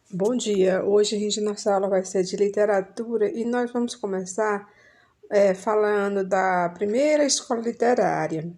Bom dia. Hoje nossa aula vai ser de literatura e nós vamos começar falando da primeira escola literária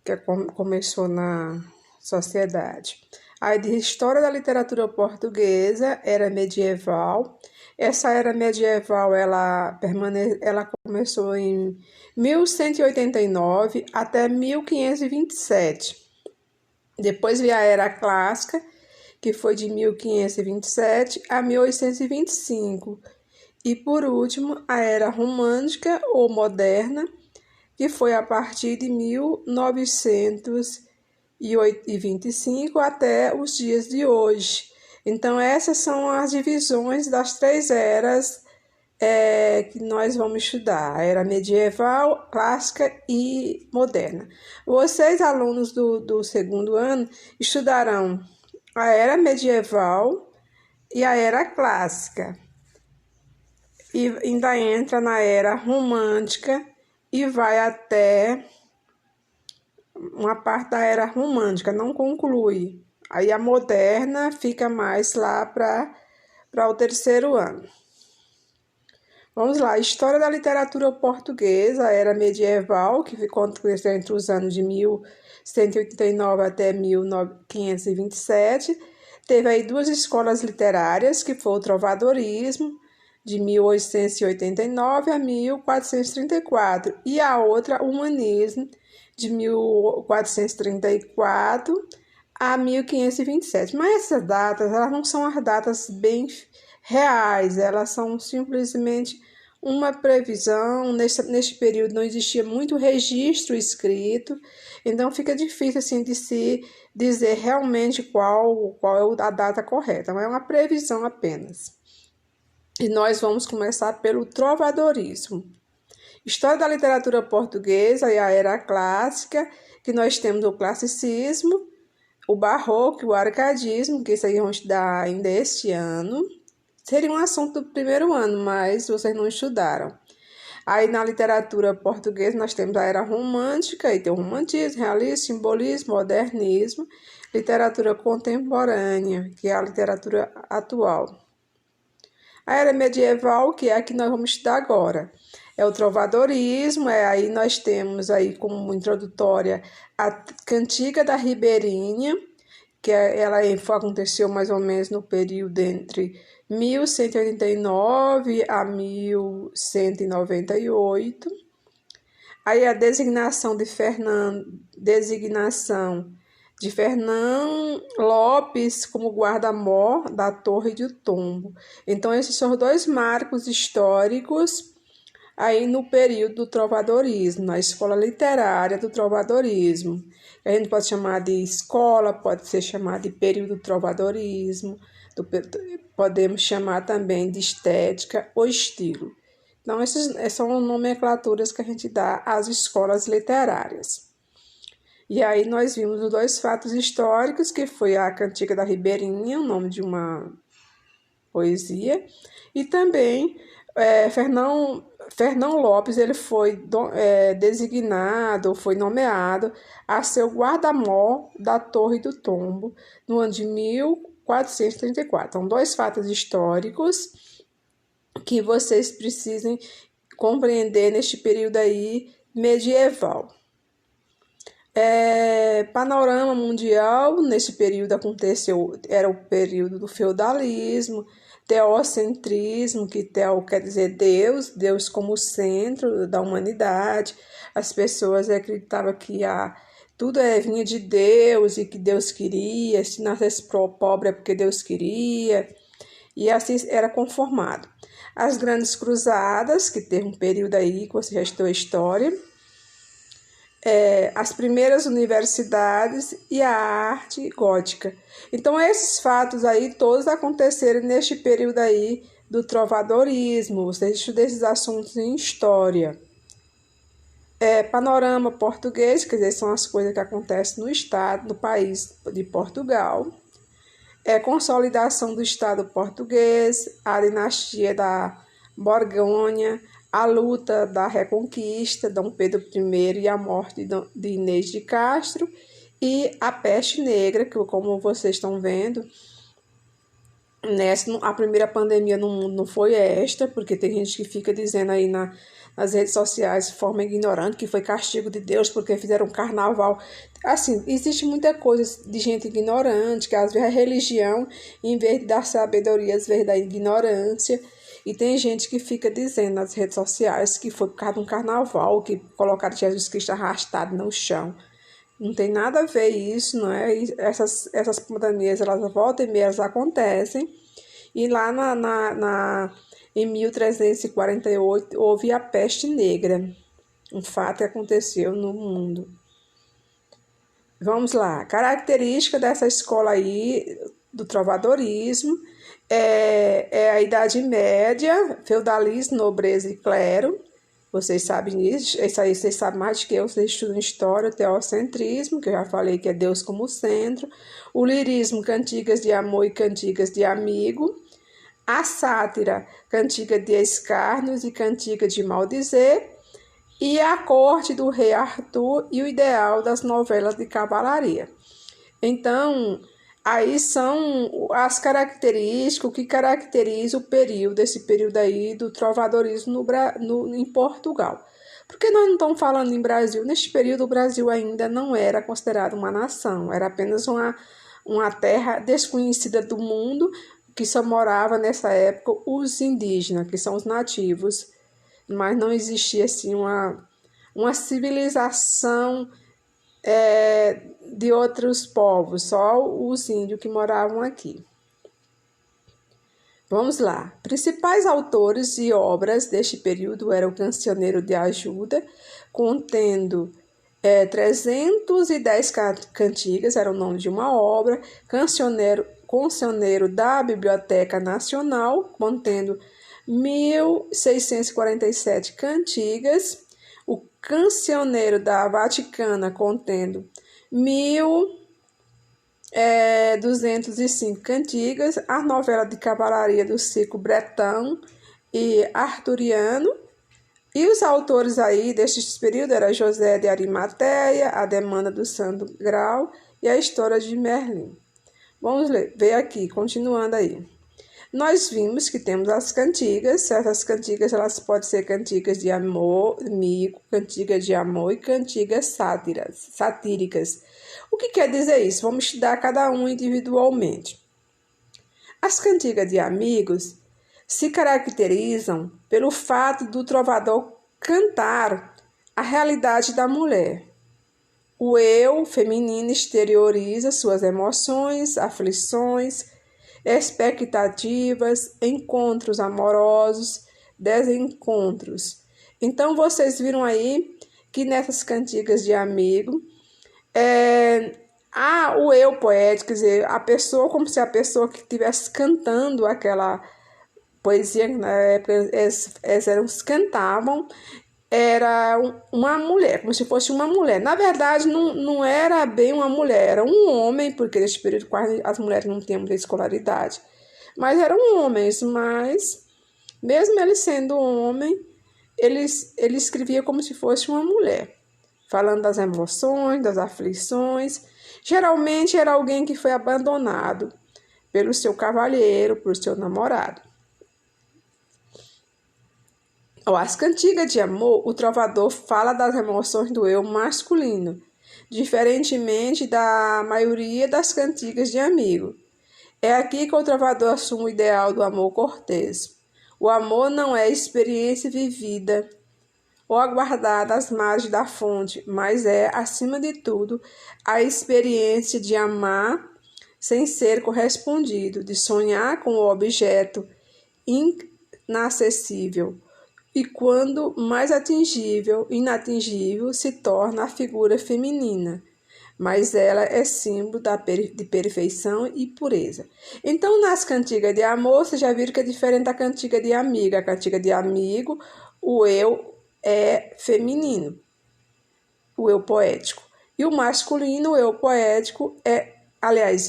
que começou na sociedade. Aí de História da Literatura Portuguesa, era medieval. Essa era medieval, ela começou em 1189 até 1527. Depois veio a Era Clássica, que foi de 1527 a 1825. E, por último, a Era Romântica ou Moderna, que foi a partir de 1925 até os dias de hoje. Então, essas são as divisões das três eras que nós vamos estudar: a era medieval, clássica e moderna. Vocês, alunos do segundo ano, estudarão a era medieval e a era clássica. E ainda entra na era romântica e vai até uma parte da era romântica, não conclui. Aí a moderna fica mais lá para o terceiro ano. Vamos lá, História da Literatura Portuguesa, a era medieval, que ficou entre os anos de 1189 até 1527. Teve aí duas escolas literárias, que foi o trovadorismo, de 1889 a 1434, e a outra, o humanismo, de 1434 a 1527. Mas essas datas, elas não são as datas bem reais, elas são simplesmente uma previsão. Neste período não existia muito registro escrito, então fica difícil assim de se dizer realmente qual é a data correta, mas é uma previsão apenas. E nós vamos começar pelo trovadorismo. História da literatura portuguesa e a era clássica, que nós temos o classicismo, o barroco e o arcadismo, que isso aí vamos estudar ainda este ano. Seria um assunto do primeiro ano, mas vocês não estudaram. Aí na literatura portuguesa nós temos a era romântica, e tem o romantismo, realismo, simbolismo, modernismo, literatura contemporânea, que é a literatura atual. A era medieval, que é a que nós vamos estudar agora, é o trovadorismo. Aí nós temos aí como introdutória a Cantiga da Ribeirinha, que ela aconteceu mais ou menos no período entre 1189 a 1198. Aí a designação de Fernão Lopes como guarda-mor da Torre do Tombo. Então, esses são dois marcos históricos aí no período do trovadorismo, na escola literária do trovadorismo. A gente pode chamar de escola, pode ser chamado de período do trovadorismo, podemos chamar também de estética ou estilo. Então, essas são nomenclaturas que a gente dá às escolas literárias. E aí nós vimos os dois fatos históricos, que foi a Cantiga da Ribeirinha, o nome de uma poesia, e também Fernão Lopes, ele foi designado, foi nomeado a ser o guarda-mor da Torre do Tombo no ano de 1434. São dois fatos históricos que vocês precisem compreender neste período aí medieval. Panorama mundial, nesse período aconteceu, era o período do feudalismo, teocentrismo, que teo quer dizer Deus como centro da humanidade. As pessoas acreditavam que tudo vinha de Deus e que Deus queria, se nascesse pobre é porque Deus queria, e assim era conformado. As grandes cruzadas, que teve um período aí que você já estudou a história, as primeiras universidades e a arte gótica. Então, esses fatos aí todos aconteceram neste período aí do trovadorismo. Vocês estudam esses assuntos em história. Panorama português, quer dizer, são as coisas que acontecem no estado, no país de Portugal. Consolidação do Estado português, a dinastia da Borgonha, a luta da Reconquista, Dom Pedro I e a morte de Inês de Castro, e a peste negra, que como vocês estão vendo, A primeira pandemia no mundo não foi esta, porque tem gente que fica dizendo aí nas redes sociais de forma ignorante que foi castigo de Deus porque fizeram um carnaval. Assim, existe muita coisa de gente ignorante, que às vezes a religião, em vez de dar sabedoria, às vezes dá ignorância. E tem gente que fica dizendo nas redes sociais que foi por causa de um carnaval, que colocaram Jesus Cristo arrastado no chão. Não tem nada a ver isso, não é? E essas pandemias, elas voltam e meia, elas acontecem. E lá em 1348 houve a peste negra, um fato que aconteceu no mundo. Vamos lá, característica dessa escola aí, do trovadorismo, é a Idade Média, feudalismo, nobreza e clero. Vocês sabem disso, isso aí vocês sabem mais do que eu, vocês estudam história, teocentrismo, que eu já falei que é Deus como centro, o lirismo, cantigas de amor e cantigas de amigo, a sátira, cantiga de escárnios e cantiga de maldizer, e a corte do rei Arthur e o ideal das novelas de cavalaria. Então, aí são as características, o que caracteriza o período, esse período aí do trovadorismo em Portugal. Porque nós não estamos falando em Brasil. Neste período, o Brasil ainda não era considerado uma nação, era apenas uma terra desconhecida do mundo, que só morava nessa época os indígenas, que são os nativos, mas não existia assim uma civilização de outros povos, só os índios que moravam aqui. Vamos lá. Principais autores e obras deste período eram o Cancioneiro de Ajuda, contendo 310 cantigas, era o nome de uma obra, Cancioneiro da Biblioteca Nacional, contendo 1.647 cantigas, o Cancioneiro da Vaticana, contendo 1.205 cantigas, a novela de cavalaria do ciclo bretão e arturiano, e os autores aí deste período eram José de Arimateia, a Demanda do Santo Grau e a História de Merlin. Vamos ver aqui, continuando aí. Nós vimos que temos as cantigas, essas cantigas elas podem ser cantigas de amor, amigo, cantigas de amor e cantigas satíricas. O que quer dizer isso? Vamos estudar cada um individualmente. As cantigas de amigos se caracterizam pelo fato do trovador cantar a realidade da mulher. O eu feminino exterioriza suas emoções, aflições, expectativas, encontros amorosos, desencontros. Então, vocês viram aí que nessas cantigas de amigo, o eu poético, quer dizer, a pessoa, como se a pessoa que estivesse cantando aquela poesia, que na época eles cantavam, era uma mulher, como se fosse uma mulher. Na verdade, não era bem uma mulher, era um homem, porque nesse período quase as mulheres não tinham muita escolaridade. Mas eram homens, mas mesmo ele sendo homem, ele escrevia como se fosse uma mulher, falando das emoções, das aflições. Geralmente era alguém que foi abandonado pelo seu cavalheiro, por seu namorado. As cantigas de amor, o trovador fala das emoções do eu masculino, diferentemente da maioria das cantigas de amigo. É aqui que o trovador assume o ideal do amor cortês. O amor não é experiência vivida ou aguardada às margens da fonte, mas é, acima de tudo, a experiência de amar sem ser correspondido, de sonhar com o objeto inacessível. E quando mais inatingível se torna a figura feminina, mas ela é símbolo de perfeição e pureza. Então, nas cantigas de amor, vocês já viram que é diferente da cantiga de amigo. A cantiga de amigo, o eu é feminino, o eu poético. E o masculino, o eu poético,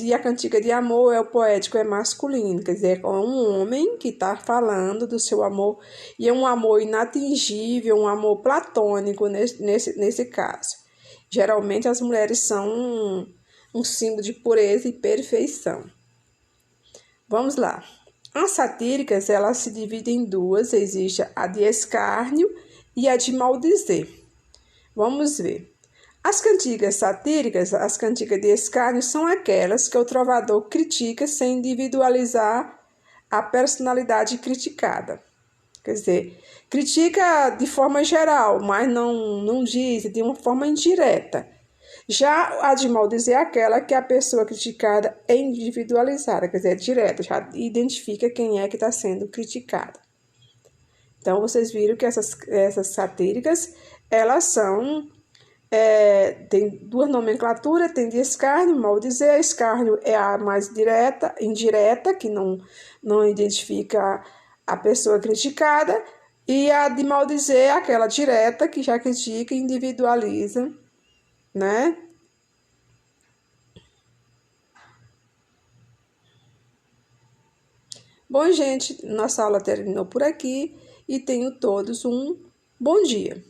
e a cantiga de amor, o poético é masculino, quer dizer, é um homem que está falando do seu amor, e é um amor inatingível, um amor platônico nesse caso. Geralmente as mulheres são um símbolo de pureza e perfeição. Vamos lá. As satíricas, elas se dividem em duas, existe a de escárnio e a de maldizer. Vamos ver. As cantigas satíricas, as cantigas de escárnio, são aquelas que o trovador critica sem individualizar a personalidade criticada. Quer dizer, critica de forma geral, mas não diz de uma forma indireta. Já a de maldizer é aquela que a pessoa criticada é individualizada, quer dizer, é direta, já identifica quem é que está sendo criticada. Então, vocês viram que essas satíricas, elas são, tem duas nomenclaturas, tem de escárnio, maldizer. Escárnio é a mais direta, indireta, que não identifica a pessoa criticada, e a de maldizer é aquela direta, que já critica e individualiza, né? Bom, gente, nossa aula terminou por aqui e tenham todos um bom dia.